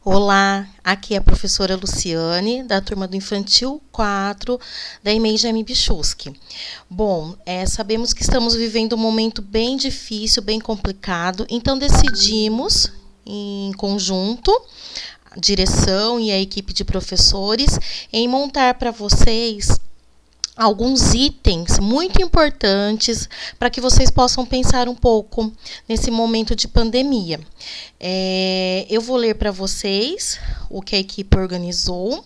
Olá, aqui é a professora Luciane, da turma do Infantil 4, da EMEI Jaime Bichusky. Bom, sabemos que estamos vivendo um momento bem difícil, bem complicado, então decidimos, em conjunto, a direção e a equipe de professores, em montar para vocês alguns itens muito importantes para que vocês possam pensar um pouco nesse momento de pandemia. Eu vou ler para vocês o que a equipe organizou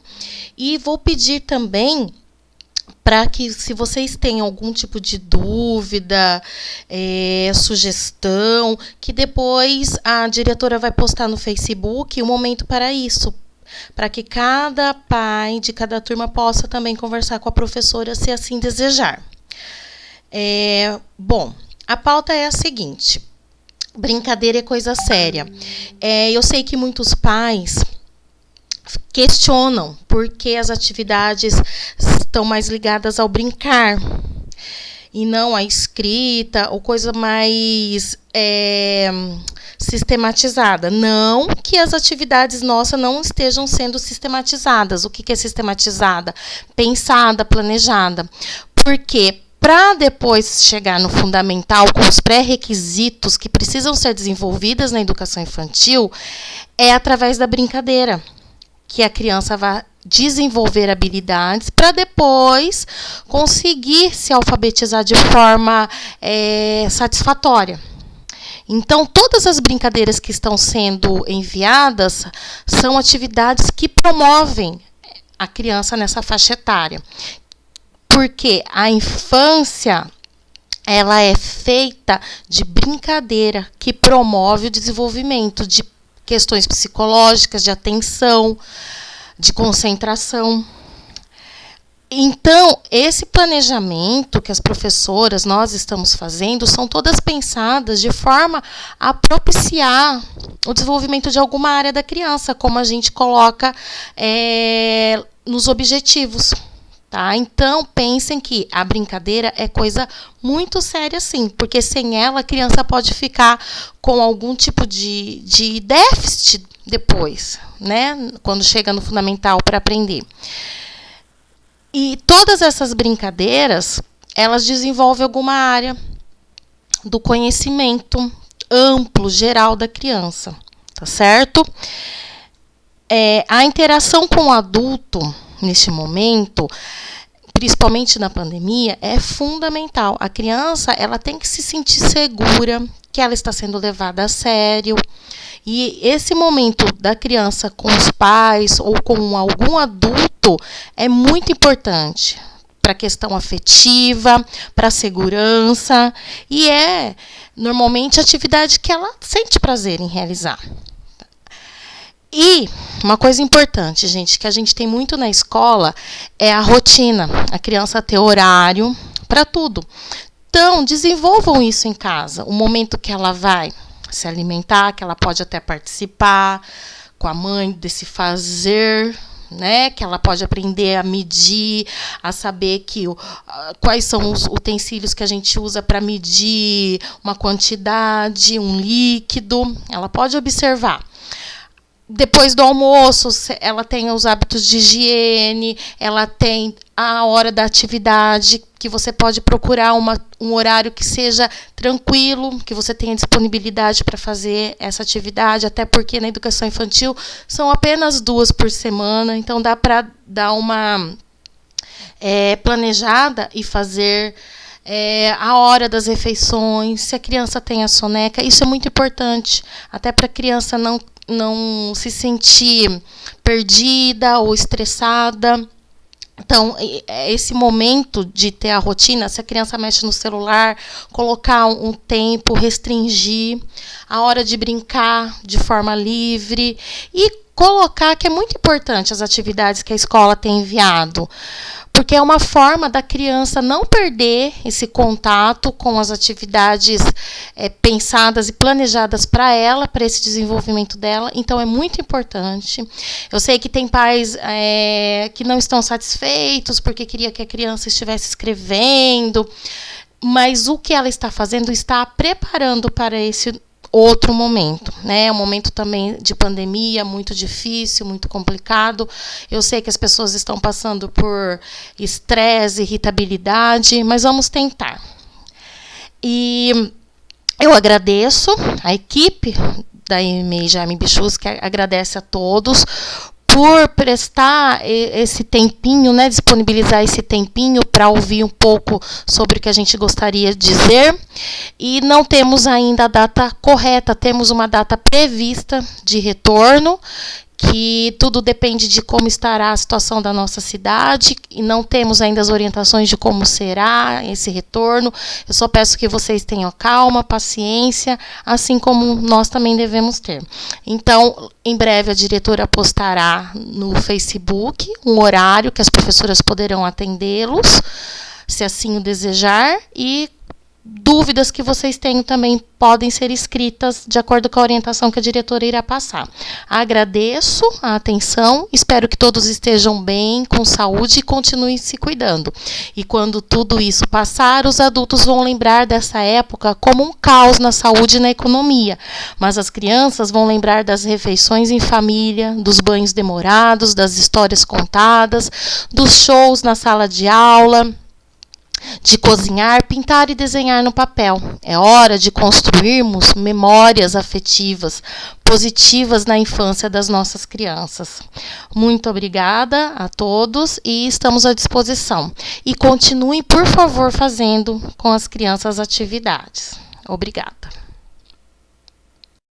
e vou pedir também para que, se vocês têm algum tipo de dúvida, sugestão, que depois a diretora vai postar no Facebook um momento para isso, para que cada pai de cada turma possa também conversar com a professora, se assim desejar. Bom, a pauta é a seguinte: brincadeira é coisa séria. Eu sei que muitos pais questionam por que as atividades estão mais ligadas ao brincar e não à escrita ou coisa mais sistematizada. Não que as atividades nossas não estejam sendo sistematizadas. O que é sistematizada? Pensada, planejada. Porque para depois chegar no fundamental com os pré-requisitos que precisam ser desenvolvidos na educação infantil, é através da brincadeira que a criança vai desenvolver habilidades para depois conseguir se alfabetizar de forma satisfatória. Então, todas as brincadeiras que estão sendo enviadas são atividades que promovem a criança nessa faixa etária. Porque a infância, ela é feita de brincadeira que promove o desenvolvimento de questões psicológicas, de atenção, de concentração. Então, esse planejamento que as professoras, nós estamos fazendo, são todas pensadas de forma a propiciar o desenvolvimento de alguma área da criança, como a gente coloca nos objetivos. Tá? Então, pensem que a brincadeira é coisa muito séria, sim, porque sem ela a criança pode ficar com algum tipo de déficit depois, né? Quando chega no fundamental para aprender. E todas essas brincadeiras, elas desenvolvem alguma área do conhecimento amplo, geral da criança, tá certo? A interação com o adulto, neste momento, principalmente na pandemia, é fundamental. A criança, ela tem que se sentir segura, que ela está sendo levada a sério. E esse momento da criança com os pais ou com algum adulto é muito importante para a questão afetiva, para a segurança, e é normalmente a atividade que ela sente prazer em realizar. E uma coisa importante, gente, que a gente tem muito na escola é a rotina, a criança ter horário para tudo. Então, desenvolvam isso em casa, o momento que ela vai se alimentar, que ela pode até participar com a mãe desse fazer, né? Que ela pode aprender a medir, a saber quais são os utensílios que a gente usa para medir uma quantidade, um líquido. Ela pode observar. Depois do almoço, ela tem os hábitos de higiene, ela tem a hora da atividade, que você pode procurar um horário que seja tranquilo, que você tenha disponibilidade para fazer essa atividade, até porque na educação infantil são apenas 2 por semana, então dá para dar uma planejada e fazer a hora das refeições, se a criança tem a soneca, isso é muito importante, até para a criança não se sentir perdida ou estressada. Então, esse momento de ter a rotina, se a criança mexe no celular, colocar um tempo, restringir a hora de brincar de forma livre e colocar, que é muito importante, as atividades que a escola tem enviado, porque é uma forma da criança não perder esse contato com as atividades pensadas e planejadas para ela, para esse desenvolvimento dela. Então, é muito importante. Eu sei que tem pais que não estão satisfeitos porque queria que a criança estivesse escrevendo, mas o que ela está fazendo está preparando para esse outro momento, né? É um momento também de pandemia, muito difícil, muito complicado. Eu sei que as pessoas estão passando por estresse, irritabilidade, mas vamos tentar. E eu agradeço a equipe da EMEI Jaime Bichus, que agradece a todos por prestar esse tempinho, né, disponibilizar esse tempinho para ouvir um pouco sobre o que a gente gostaria de dizer. E não temos ainda a data correta, temos uma data prevista de retorno, que tudo depende de como estará a situação da nossa cidade, e não temos ainda as orientações de como será esse retorno. Eu só peço que vocês tenham calma, paciência, assim como nós também devemos ter. Então, em breve a diretora postará no Facebook um horário que as professoras poderão atendê-los, se assim o desejar, e dúvidas que vocês tenham também podem ser escritas de acordo com a orientação que a diretora irá passar. Agradeço a atenção, espero que todos estejam bem, com saúde e continuem se cuidando. E quando tudo isso passar, os adultos vão lembrar dessa época como um caos na saúde e na economia, mas as crianças vão lembrar das refeições em família, dos banhos demorados, das histórias contadas, dos shows na sala de aula, de cozinhar, pintar e desenhar no papel. É hora de construirmos memórias afetivas positivas na infância das nossas crianças. Muito obrigada a todos e estamos à disposição. E continuem, por favor, fazendo com as crianças atividades. Obrigada.